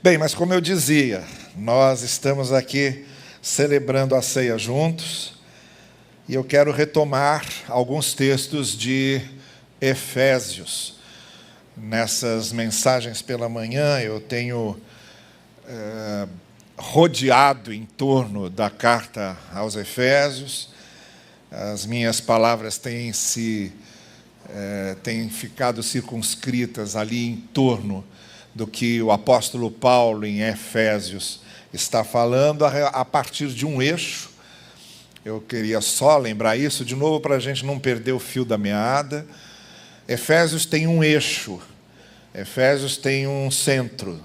Bem, mas como eu dizia, nós estamos aqui celebrando a ceia juntos e eu quero retomar alguns textos de Efésios. Nessas mensagens pela manhã eu tenho rodeado em torno da carta aos Efésios. As minhas palavras têm ficado circunscritas ali em torno do que o apóstolo Paulo em Efésios está falando a partir de um eixo. Eu queria só lembrar isso de novo para a gente não perder o fio da meada. Efésios tem um eixo, Efésios tem um centro,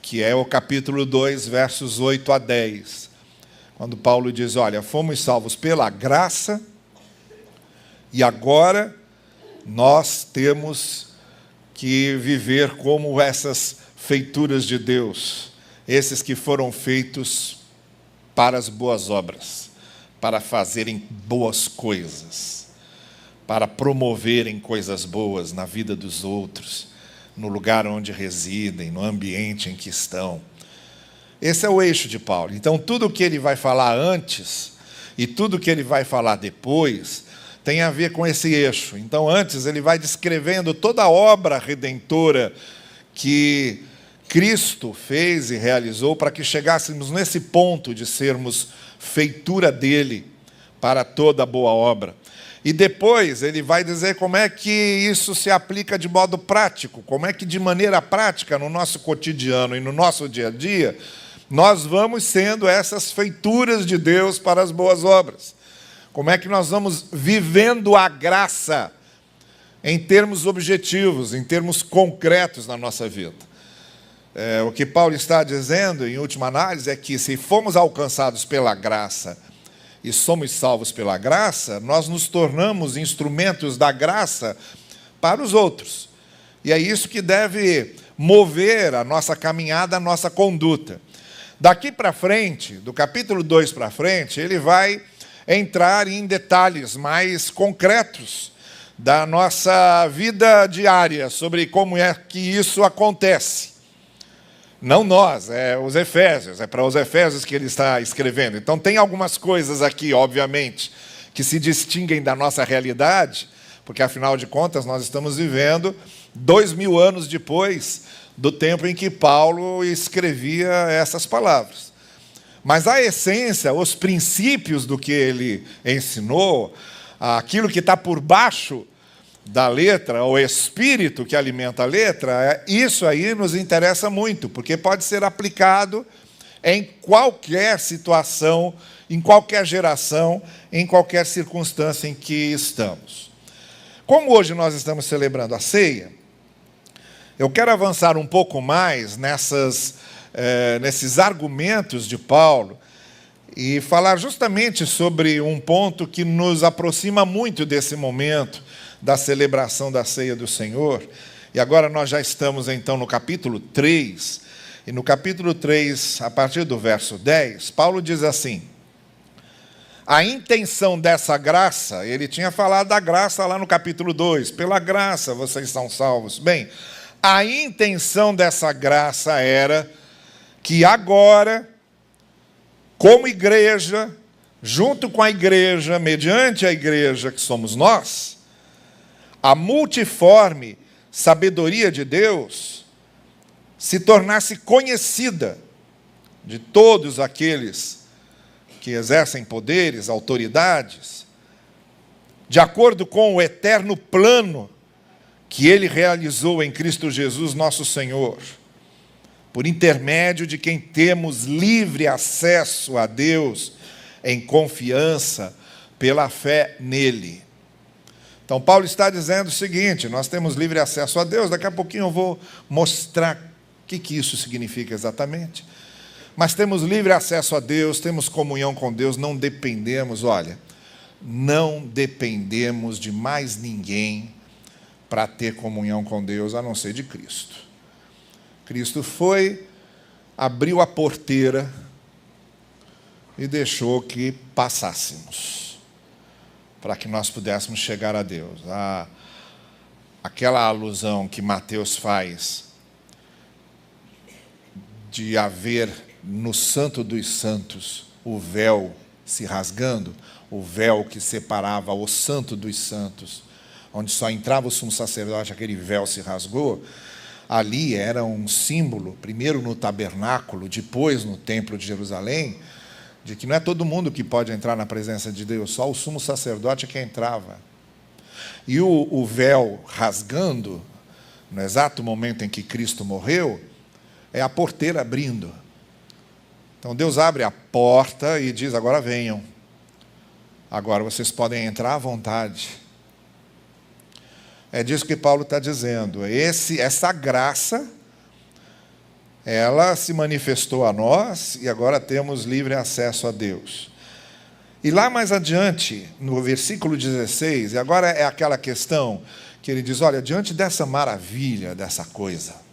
que é o capítulo 2, versos 8 a 10. Quando Paulo diz, olha, fomos salvos pela graça e agora nós temos que viver como essas feituras de Deus, esses que foram feitos para as boas obras, para fazerem boas coisas, para promoverem coisas boas na vida dos outros, no lugar onde residem, no ambiente em que estão. Esse é o eixo de Paulo. Então, tudo o que ele vai falar antes e tudo o que ele vai falar depois tem a ver com esse eixo. Então, antes, ele vai descrevendo toda a obra redentora que Cristo fez e realizou para que chegássemos nesse ponto de sermos feitura dele para toda boa obra. E depois ele vai dizer como é que isso se aplica de modo prático, como é que de maneira prática no nosso cotidiano e no nosso dia a dia, nós vamos sendo essas feituras de Deus para as boas obras. Como é que nós vamos vivendo a graça em termos objetivos, em termos concretos na nossa vida. O que Paulo está dizendo, em última análise, é que se fomos alcançados pela graça e somos salvos pela graça, nós nos tornamos instrumentos da graça para os outros. E é isso que deve mover a nossa caminhada, a nossa conduta. Daqui para frente, do capítulo 2 para frente, ele vai entrar em detalhes mais concretos da nossa vida diária, sobre como é que isso acontece. Não nós, é os Efésios, é para os Efésios que ele está escrevendo. Então tem algumas coisas aqui, obviamente, que se distinguem da nossa realidade, porque afinal de contas nós estamos vivendo 2000 anos depois do tempo em que Paulo escrevia essas palavras. Mas a essência, os princípios do que ele ensinou, aquilo que está por baixo da letra, o espírito que alimenta a letra, isso aí nos interessa muito, porque pode ser aplicado em qualquer situação, em qualquer geração, em qualquer circunstância em que estamos. Como hoje nós estamos celebrando a ceia, eu quero avançar um pouco mais nesses argumentos de Paulo e falar justamente sobre um ponto que nos aproxima muito desse momento da celebração da ceia do Senhor. E agora nós já estamos então no capítulo 3, e no capítulo 3, a partir do verso 10, Paulo diz assim: a intenção dessa graça, ele tinha falado da graça lá no capítulo 2, pela graça vocês são salvos. Bem, a intenção dessa graça era que agora, como igreja, junto com a igreja, mediante a igreja que somos nós, a multiforme sabedoria de Deus se tornasse conhecida de todos aqueles que exercem poderes, autoridades, de acordo com o eterno plano que ele realizou em Cristo Jesus, nosso Senhor, por intermédio de quem temos livre acesso a Deus em confiança pela fé nele. Então, Paulo está dizendo o seguinte: nós temos livre acesso a Deus. Daqui a pouquinho eu vou mostrar o que isso significa exatamente. Mas temos livre acesso a Deus, temos comunhão com Deus, não dependemos, não dependemos de mais ninguém para ter comunhão com Deus, a não ser de Cristo. Cristo foi, abriu a porteira e deixou que passássemos, para que nós pudéssemos chegar a Deus. Aquela alusão que Mateus faz de haver no Santo dos Santos o véu se rasgando, o véu que separava o Santo dos Santos, onde só entrava o sumo sacerdote, aquele véu se rasgou. Ali era um símbolo, primeiro no tabernáculo, depois no templo de Jerusalém, de que não é todo mundo que pode entrar na presença de Deus, só o sumo sacerdote é que entrava. E o véu rasgando, no exato momento em que Cristo morreu, é a porteira abrindo. Então Deus abre a porta e diz: agora venham, agora vocês podem entrar à vontade. É disso que Paulo está dizendo. Essa graça, ela se manifestou a nós e agora temos livre acesso a Deus. E lá mais adiante, no versículo 16, e agora é aquela questão que ele diz: olha, diante dessa maravilha, dessa coisa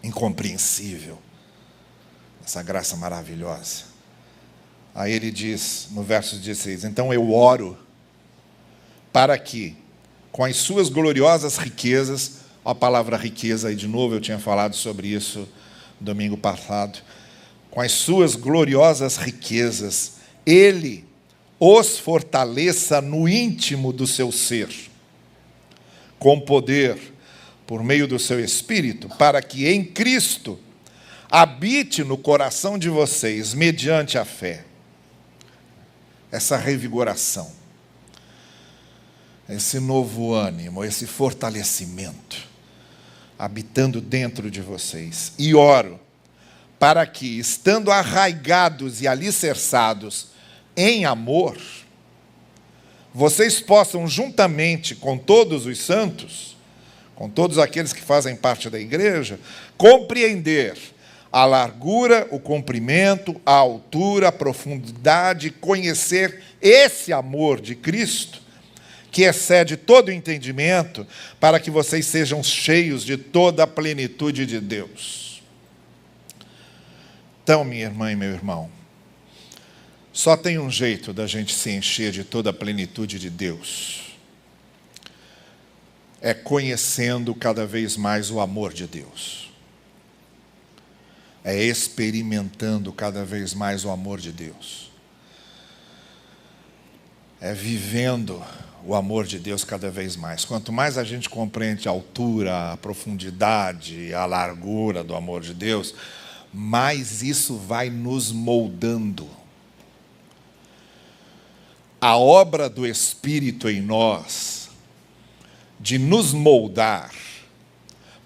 incompreensível, essa graça maravilhosa, aí ele diz no verso 16: então eu oro para que, com as suas gloriosas riquezas, a palavra riqueza, e de novo eu tinha falado sobre isso domingo passado, com as suas gloriosas riquezas, Ele os fortaleça no íntimo do seu ser, com poder, por meio do seu Espírito, para que em Cristo habite no coração de vocês, mediante a fé, essa revigoração, esse novo ânimo, esse fortalecimento, habitando dentro de vocês. E oro para que, estando arraigados e alicerçados em amor, vocês possam, juntamente com todos os santos, com todos aqueles que fazem parte da igreja, compreender a largura, o comprimento, a altura, a profundidade, conhecer esse amor de Cristo, que excede todo o entendimento, para que vocês sejam cheios de toda a plenitude de Deus. Então, minha irmã e meu irmão, só tem um jeito da gente se encher de toda a plenitude de Deus. É conhecendo cada vez mais o amor de Deus. É experimentando cada vez mais o amor de Deus. É vivendo o amor de Deus cada vez mais. Quanto mais a gente compreende a altura, a profundidade, a largura do amor de Deus, mais isso vai nos moldando. A obra do Espírito em nós, de nos moldar,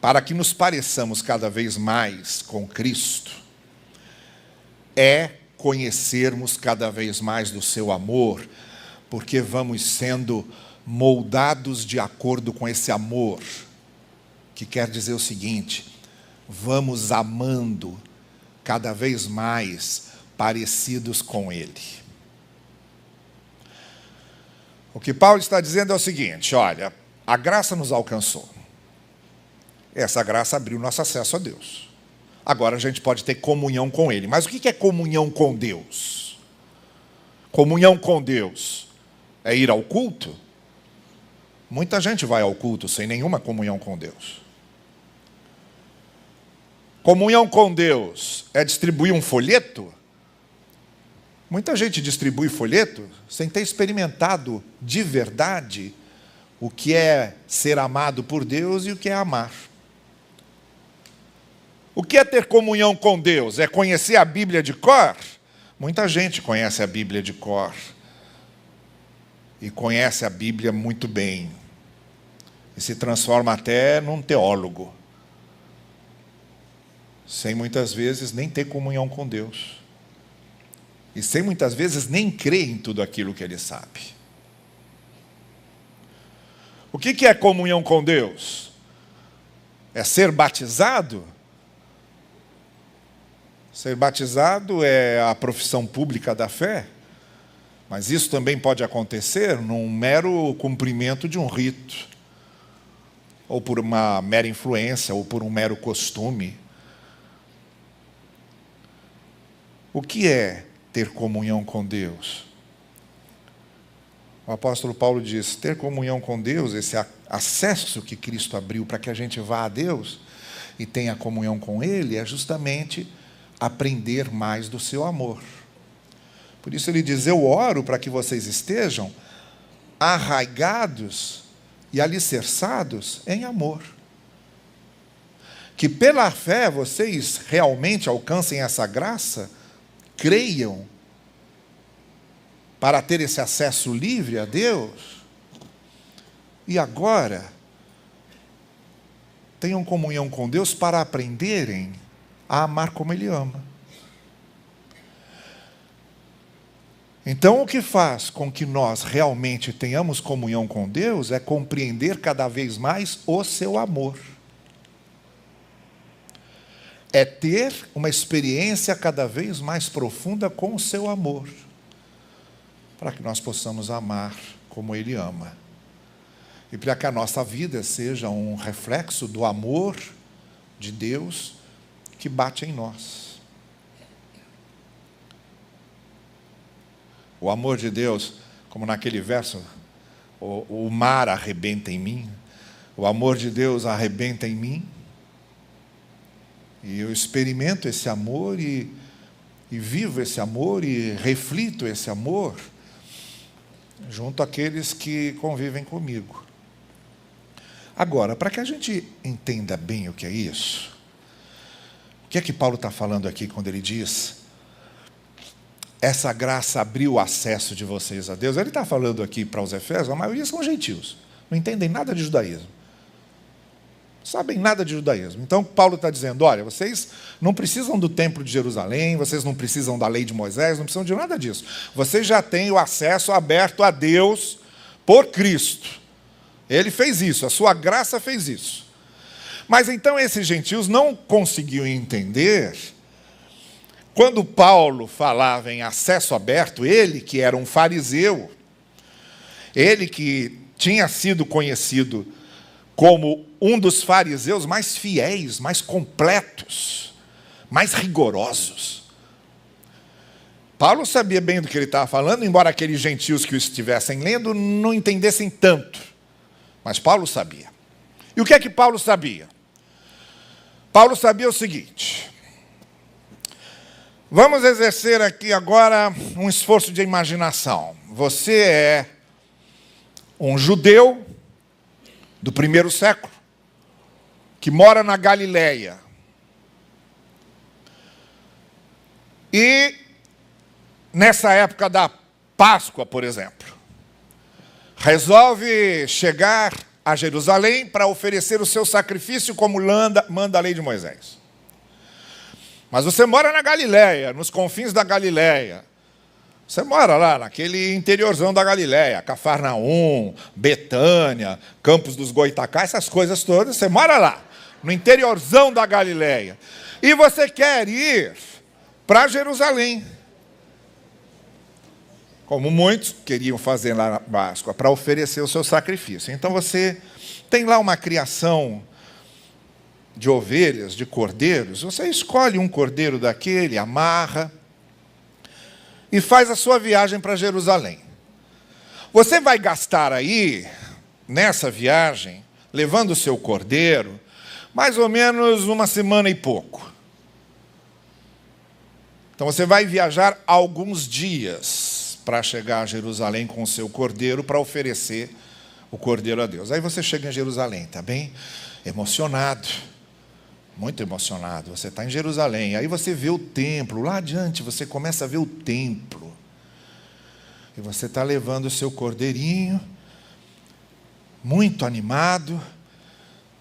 para que nos pareçamos cada vez mais com Cristo, é conhecermos cada vez mais do seu amor, porque vamos sendo moldados de acordo com esse amor, que quer dizer o seguinte: vamos amando cada vez mais parecidos com Ele. O que Paulo está dizendo é o seguinte: olha, a graça nos alcançou. Essa graça abriu nosso acesso a Deus. Agora a gente pode ter comunhão com Ele. Mas o que é comunhão com Deus? Comunhão com Deus é ir ao culto? Muita gente vai ao culto sem nenhuma comunhão com Deus. Comunhão com Deus é distribuir um folheto? Muita gente distribui folheto sem ter experimentado de verdade o que é ser amado por Deus e o que é amar. O que é ter comunhão com Deus? É conhecer a Bíblia de cor? Muita gente conhece a Bíblia de cor. E conhece a Bíblia muito bem. E se transforma até num teólogo. Sem muitas vezes nem ter comunhão com Deus. E sem muitas vezes nem crer em tudo aquilo que ele sabe. O que é comunhão com Deus? É ser batizado? Ser batizado é a profissão pública da fé? Mas isso também pode acontecer num mero cumprimento de um rito, ou por uma mera influência, ou por um mero costume. O que é ter comunhão com Deus? O apóstolo Paulo diz: ter comunhão com Deus, esse acesso que Cristo abriu para que a gente vá a Deus, e tenha comunhão com Ele é justamente aprender mais do seu amor. Por isso ele diz: eu oro para que vocês estejam arraigados e alicerçados em amor. Que pela fé vocês realmente alcancem essa graça, creiam, para ter esse acesso livre a Deus. E agora, tenham comunhão com Deus para aprenderem a amar como Ele ama. Então, o que faz com que nós realmente tenhamos comunhão com Deus é compreender cada vez mais o seu amor. É ter uma experiência cada vez mais profunda com o seu amor, para que nós possamos amar como Ele ama. E para que a nossa vida seja um reflexo do amor de Deus que bate em nós. O amor de Deus, como naquele verso, o mar arrebenta em mim, o amor de Deus arrebenta em mim, e eu experimento esse amor e vivo esse amor e reflito esse amor junto àqueles que convivem comigo. Agora, para que a gente entenda bem o que é isso, o que é que Paulo está falando aqui quando ele diz: essa graça abriu o acesso de vocês a Deus? Ele está falando aqui para os Efésios, a maioria são gentios, não entendem nada de judaísmo, sabem nada de judaísmo. Então Paulo está dizendo: olha, vocês não precisam do templo de Jerusalém, vocês não precisam da lei de Moisés, não precisam de nada disso. Vocês já têm o acesso aberto a Deus por Cristo. Ele fez isso, a sua graça fez isso. Mas então esses gentios não conseguiam entender, quando Paulo falava em acesso aberto, ele que era um fariseu, ele que tinha sido conhecido como um dos fariseus mais fiéis, mais completos, mais rigorosos. Paulo sabia bem do que ele estava falando, embora aqueles gentios que o estivessem lendo não entendessem tanto. Mas Paulo sabia. E o que é que Paulo sabia? Paulo sabia o seguinte: vamos exercer aqui agora um esforço de imaginação. Você é um judeu do primeiro século, que mora na Galileia. E nessa época da Páscoa, por exemplo, resolve chegar a Jerusalém para oferecer o seu sacrifício como manda a lei de Moisés. Mas você mora na Galileia, nos confins da Galileia. Você mora lá naquele interiorzão da Galileia, Cafarnaum, Betânia, Campos dos Goitacá, essas coisas todas. Você mora lá, no interiorzão da Galileia. E você quer ir para Jerusalém, como muitos queriam fazer lá na Páscoa, para oferecer o seu sacrifício. Então você tem lá uma criação de ovelhas, de cordeiros. Você escolhe um cordeiro daquele, amarra e faz a sua viagem para Jerusalém. Você vai gastar aí, nessa viagem, levando o seu cordeiro, mais ou menos uma semana e pouco. Então você vai viajar alguns dias para chegar a Jerusalém com o seu cordeiro, para oferecer o cordeiro a Deus. Aí você chega em Jerusalém, está bem emocionado, muito emocionado. Você está em Jerusalém, aí você vê o templo, lá adiante você começa a ver o templo. E você está levando o seu cordeirinho, muito animado,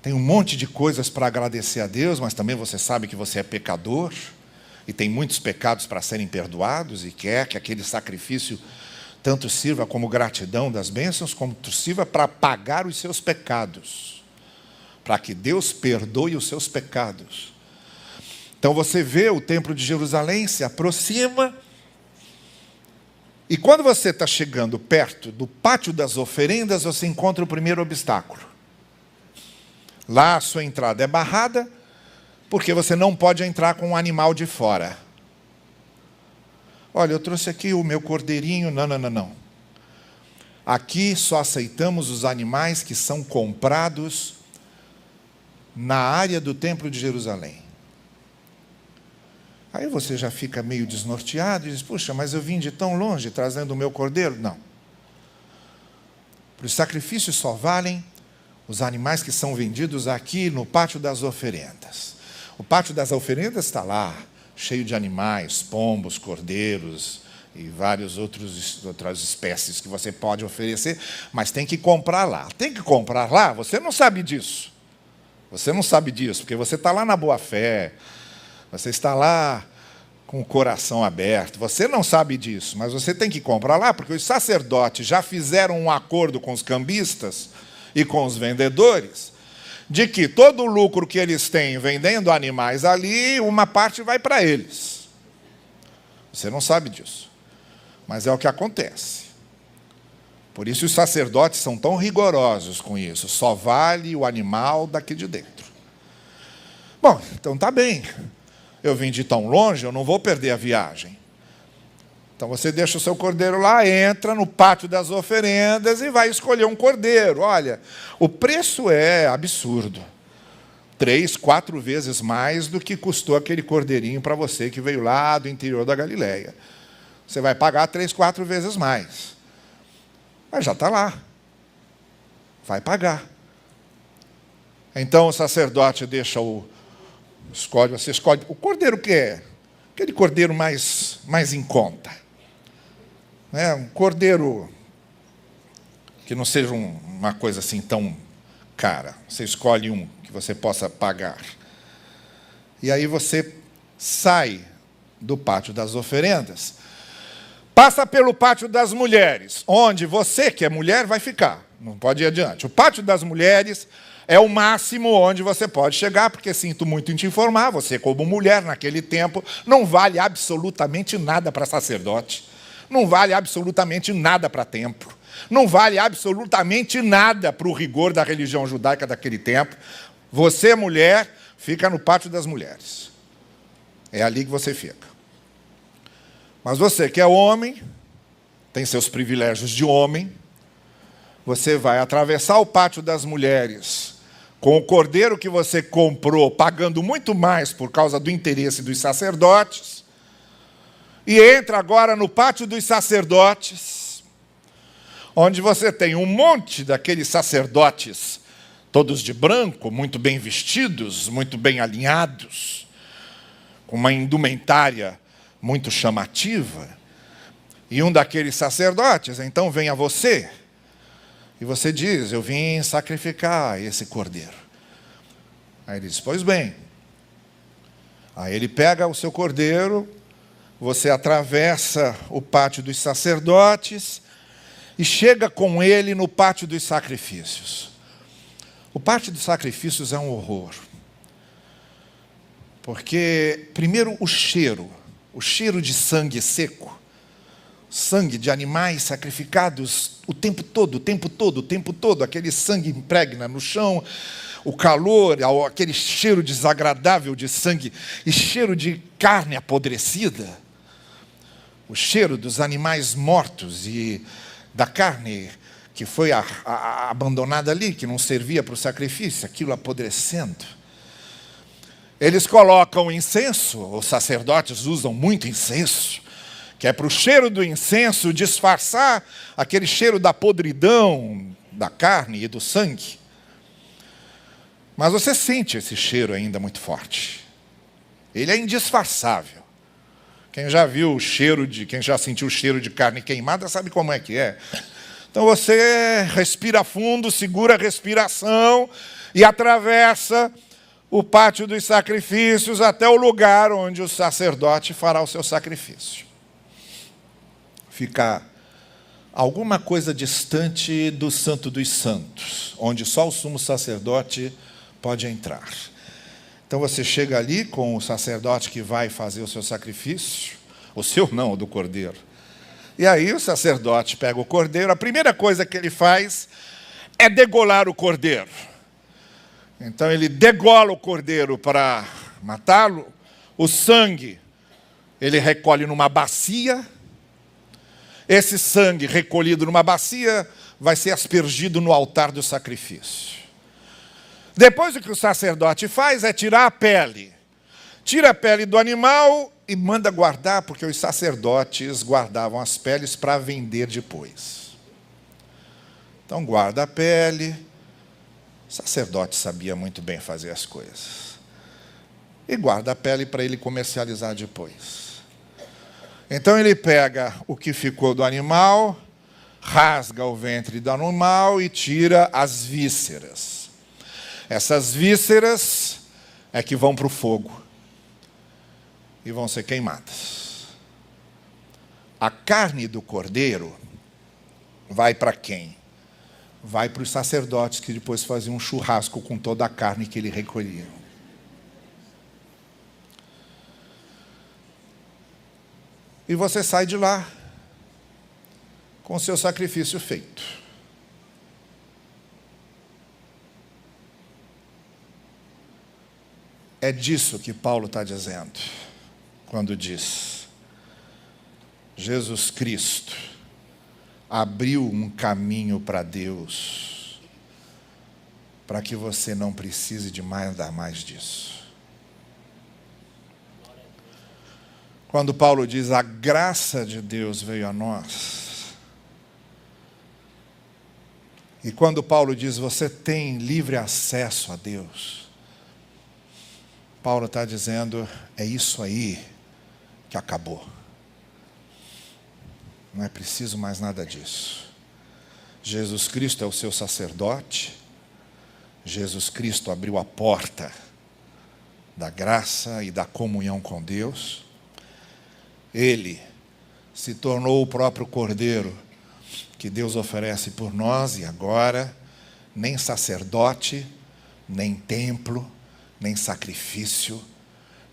tem um monte de coisas para agradecer a Deus, mas também você sabe que você é pecador, e tem muitos pecados para serem perdoados, e quer que aquele sacrifício tanto sirva como gratidão das bênçãos, como sirva para pagar os seus pecados, para que Deus perdoe os seus pecados. Então você vê o templo de Jerusalém, se aproxima, e quando você está chegando perto do pátio das oferendas, você encontra o primeiro obstáculo. Lá a sua entrada é barrada, porque você não pode entrar com um animal de fora. Olha, eu trouxe aqui o meu cordeirinho. Não. Aqui só aceitamos os animais que são comprados na área do Templo de Jerusalém. Aí você já fica meio desnorteado e diz, puxa, mas eu vim de tão longe trazendo o meu cordeiro? Não. Para os sacrifícios só valem os animais que são vendidos aqui no pátio das oferendas. O pátio das oferendas está lá, cheio de animais, pombos, cordeiros e várias outras espécies que você pode oferecer, mas tem que comprar lá. Tem que comprar lá? Você não sabe disso. Você não sabe disso, porque você está lá na boa-fé, você está lá com o coração aberto. Você não sabe disso, mas você tem que comprar lá, porque os sacerdotes já fizeram um acordo com os cambistas e com os vendedores, de que todo o lucro que eles têm vendendo animais ali, uma parte vai para eles. Você não sabe disso, mas é o que acontece. Por isso os sacerdotes são tão rigorosos com isso. Só vale o animal daqui de dentro. Bom, então tá bem. Eu vim de tão longe, eu não vou perder a viagem. Então você deixa o seu cordeiro lá, entra no pátio das oferendas e vai escolher um cordeiro. Olha, o preço é absurdo. 3, 4 vezes mais do que custou aquele cordeirinho para você que veio lá do interior da Galileia. Você vai pagar 3, 4 vezes mais. Mas já está lá. Vai pagar. Então o sacerdote deixa você escolhe o cordeiro que é. Aquele cordeiro mais em conta. Um cordeiro que não seja uma coisa assim tão cara. Você escolhe um que você possa pagar. E aí você sai do pátio das oferendas, passa pelo pátio das mulheres, onde você, que é mulher, vai ficar. Não pode ir adiante. O pátio das mulheres é o máximo onde você pode chegar, porque sinto muito em te informar, você como mulher naquele tempo não vale absolutamente nada para sacerdote, não vale absolutamente nada para templo, não vale absolutamente nada para o rigor da religião judaica daquele tempo. Você, mulher, fica no pátio das mulheres. É ali que você fica. Mas você que é homem, tem seus privilégios de homem, você vai atravessar o pátio das mulheres com o cordeiro que você comprou, pagando muito mais por causa do interesse dos sacerdotes, e entra agora no pátio dos sacerdotes, onde você tem um monte daqueles sacerdotes, todos de branco, muito bem vestidos, muito bem alinhados, com uma indumentária muito chamativa, e um daqueles sacerdotes, então vem a você, e você diz, eu vim sacrificar esse cordeiro. Aí ele diz, pois bem. Aí ele pega o seu cordeiro, você atravessa o pátio dos sacerdotes e chega com ele no pátio dos sacrifícios. O pátio dos sacrifícios é um horror. Porque, primeiro, o cheiro de sangue seco, sangue de animais sacrificados o tempo todo, aquele sangue impregna no chão, o calor, aquele cheiro desagradável de sangue e cheiro de carne apodrecida, o cheiro dos animais mortos e da carne que foi abandonada ali, que não servia para o sacrifício, aquilo apodrecendo. Eles colocam incenso, os sacerdotes usam muito incenso, que é para o cheiro do incenso disfarçar aquele cheiro da podridão, da carne e do sangue. Mas você sente esse cheiro ainda muito forte. Ele é indisfarçável. Quem já sentiu o cheiro de carne queimada sabe como é que é. Então você respira fundo, segura a respiração e atravessa o pátio dos sacrifícios até o lugar onde o sacerdote fará o seu sacrifício. Fica alguma coisa distante do Santo dos Santos, onde só o sumo sacerdote pode entrar. Então você chega ali com o sacerdote que vai fazer o seu sacrifício, o seu não, o do cordeiro. E aí o sacerdote pega o cordeiro, a primeira coisa que ele faz é degolar o cordeiro. Então ele degola o cordeiro para matá-lo, o sangue ele recolhe numa bacia. Esse sangue recolhido numa bacia vai ser aspergido no altar do sacrifício. Depois o que o sacerdote faz é tirar a pele. Tira a pele do animal e manda guardar, porque os sacerdotes guardavam as peles para vender depois. Então guarda a pele. O sacerdote sabia muito bem fazer as coisas. E guarda a pele para ele comercializar depois. Então ele pega o que ficou do animal, rasga o ventre do animal e tira as vísceras. Essas vísceras é que vão para o fogo e vão ser queimadas. A carne do cordeiro vai para quem? Vai para os sacerdotes, que depois faziam um churrasco com toda a carne que ele recolhia. E você sai de lá com o seu sacrifício feito. É disso que Paulo está dizendo, quando diz: Jesus Cristo abriu um caminho para Deus, para que você não precise de dar mais disso. Quando Paulo diz a graça de Deus veio a nós, e quando Paulo diz você tem livre acesso a Deus, Paulo está dizendo, é isso aí que acabou. Não é preciso mais nada disso. Jesus Cristo é o seu sacerdote. Jesus Cristo abriu a porta da graça e da comunhão com Deus. Ele se tornou o próprio Cordeiro que Deus oferece por nós, e agora nem sacerdote, nem templo, nem sacrifício,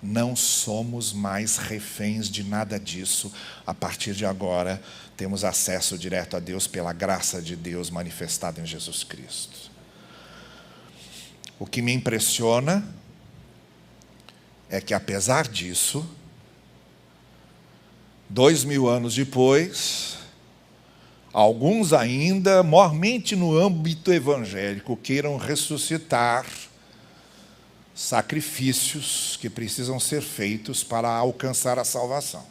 não somos mais reféns de nada disso. A partir de agora, temos acesso direto a Deus pela graça de Deus manifestada em Jesus Cristo. O que me impressiona é que, apesar disso, 2000 anos depois, alguns ainda, mormente no âmbito evangélico, queiram ressuscitar sacrifícios que precisam ser feitos para alcançar a salvação.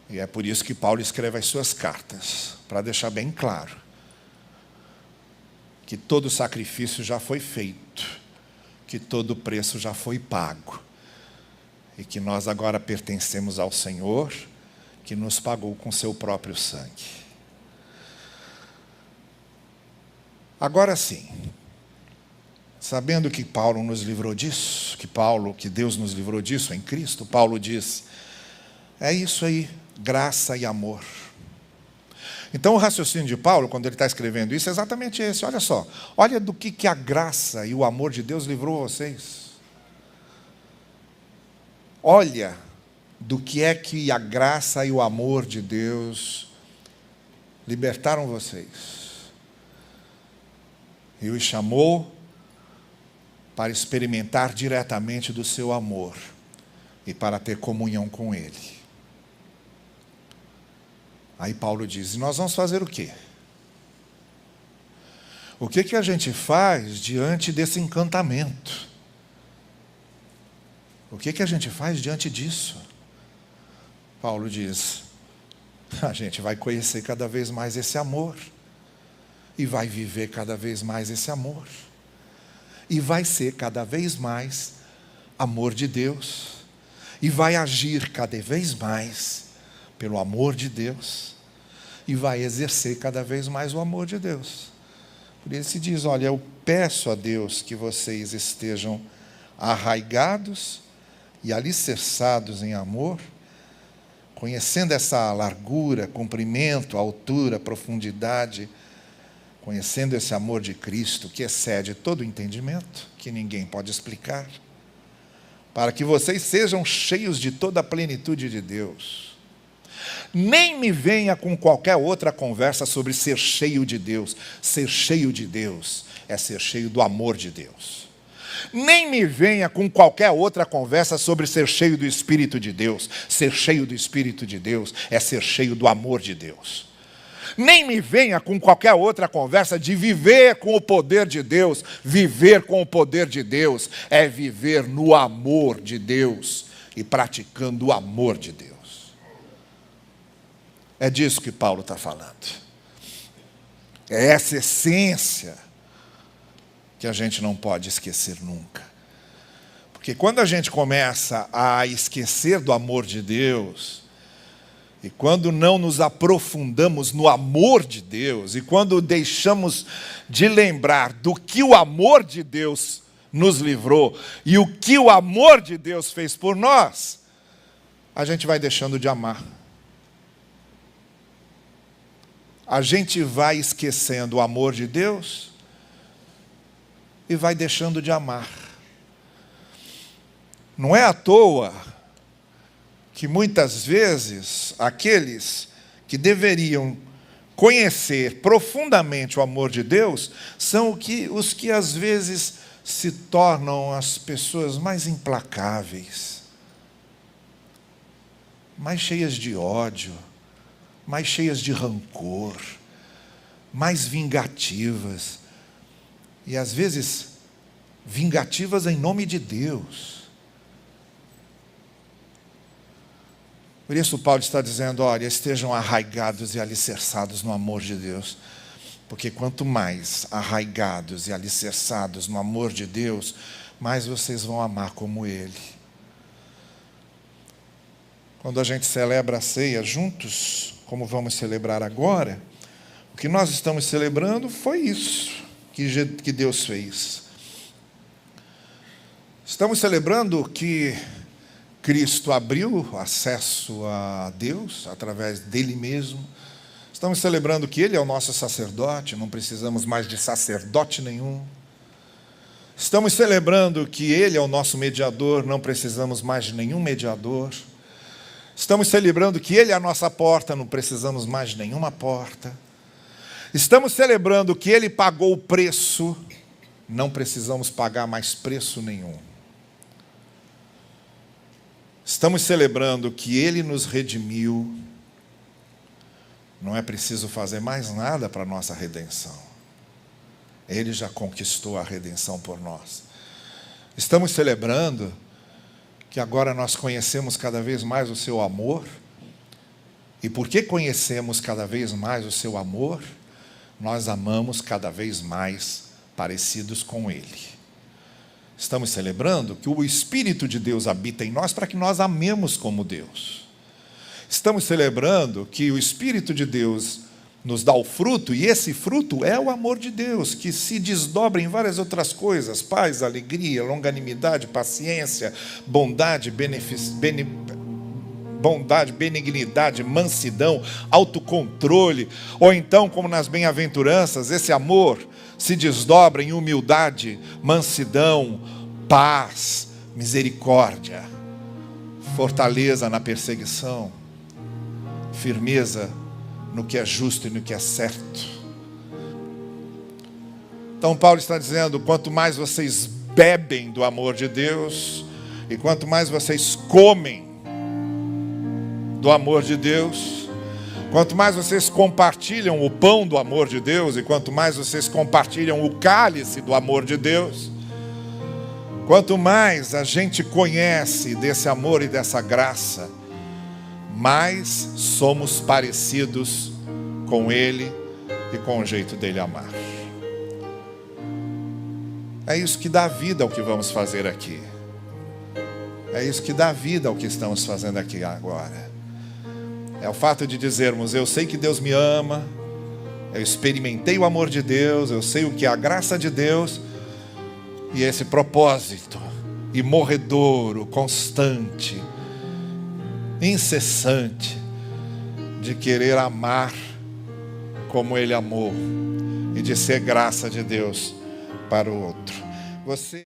E é por isso que Paulo escreve as suas cartas, para deixar bem claro que todo sacrifício já foi feito, que todo preço já foi pago, e que nós agora pertencemos ao Senhor, que nos pagou com seu próprio sangue. Agora sim, sabendo que Paulo nos livrou disso, que Deus nos livrou disso em Cristo, Paulo diz, é isso aí, graça e amor. Então o raciocínio de Paulo, quando ele está escrevendo isso, é exatamente esse. Olha só, olha do que a graça e o amor de Deus livrou vocês. Olha do que é que a graça e o amor de Deus libertaram vocês. E os chamou para experimentar diretamente do seu amor e para ter comunhão com Ele. Aí Paulo diz, e nós vamos fazer o quê? O que a gente faz diante desse encantamento? O que a gente faz diante disso? Paulo diz, a gente vai conhecer cada vez mais esse amor, e vai viver cada vez mais esse amor, e vai ser cada vez mais amor de Deus, e vai agir cada vez mais pelo amor de Deus, e vai exercer cada vez mais o amor de Deus. Por isso se diz, olha, eu peço a Deus que vocês estejam arraigados e alicerçados em amor, conhecendo essa largura, comprimento, altura, profundidade, conhecendo esse amor de Cristo que excede todo entendimento, que ninguém pode explicar, para que vocês sejam cheios de toda a plenitude de Deus. Nem me venha com qualquer outra conversa sobre ser cheio de Deus. Ser cheio de Deus é ser cheio do amor de Deus. Nem me venha com qualquer outra conversa sobre ser cheio do Espírito de Deus. Ser cheio do Espírito de Deus é ser cheio do amor de Deus. Nem me venha com qualquer outra conversa de viver com o poder de Deus. Viver com o poder de Deus é viver no amor de Deus e praticando o amor de Deus. É disso que Paulo está falando. É essa essência que a gente não pode esquecer nunca. Porque quando a gente começa a esquecer do amor de Deus, e quando não nos aprofundamos no amor de Deus, e quando deixamos de lembrar do que o amor de Deus nos livrou, e o que o amor de Deus fez por nós, a gente vai deixando de amar. A gente vai esquecendo o amor de Deus e vai deixando de amar. Não é à toa que muitas vezes aqueles que deveriam conhecer profundamente o amor de Deus são os que às vezes se tornam as pessoas mais implacáveis, mais cheias de ódio, mais cheias de rancor, mais vingativas, e às vezes vingativas em nome de Deus. Por isso Paulo está dizendo, olha, estejam arraigados e alicerçados no amor de Deus. Porque quanto mais arraigados e alicerçados no amor de Deus, mais vocês vão amar como Ele. Quando a gente celebra a ceia juntos, como vamos celebrar agora, o que nós estamos celebrando foi isso que Deus fez. Estamos celebrando que Cristo abriu acesso a Deus através dele mesmo. Estamos celebrando que Ele é o nosso sacerdote, não precisamos mais de sacerdote nenhum. Estamos celebrando que Ele é o nosso mediador, não precisamos mais de nenhum mediador. Estamos celebrando que Ele é a nossa porta, não precisamos mais de nenhuma porta. Estamos celebrando que Ele pagou o preço, não precisamos pagar mais preço nenhum. Estamos celebrando que Ele nos redimiu, não é preciso fazer mais nada para a nossa redenção. Ele já conquistou a redenção por nós. Estamos celebrando que agora nós conhecemos cada vez mais o seu amor, e porque conhecemos cada vez mais o seu amor, nós amamos cada vez mais parecidos com Ele. Estamos celebrando que o Espírito de Deus habita em nós para que nós amemos como Deus. Estamos celebrando que o Espírito de Deus nos dá o fruto, e esse fruto é o amor de Deus, que se desdobra em várias outras coisas: paz, alegria, longanimidade, paciência, bondade, benignidade, mansidão, autocontrole. Ou então, como nas bem-aventuranças, esse amor se desdobra em humildade, mansidão, paz, misericórdia, fortaleza na perseguição, firmeza no que é justo e no que é certo. Então Paulo está dizendo, quanto mais vocês bebem do amor de Deus, e quanto mais vocês comem do amor de Deus, quanto mais vocês compartilham o pão do amor de Deus, e quanto mais vocês compartilham o cálice do amor de Deus, quanto mais a gente conhece desse amor e dessa graça, mais somos parecidos com Ele e com o jeito dele amar. É isso que dá vida ao que vamos fazer aqui. É isso que dá vida ao que estamos fazendo aqui agora. É o fato de dizermos, eu sei que Deus me ama, eu experimentei o amor de Deus, eu sei o que é a graça de Deus, e esse propósito imorredouro, constante, incessante, de querer amar como Ele amou, e de ser graça de Deus para o outro. Você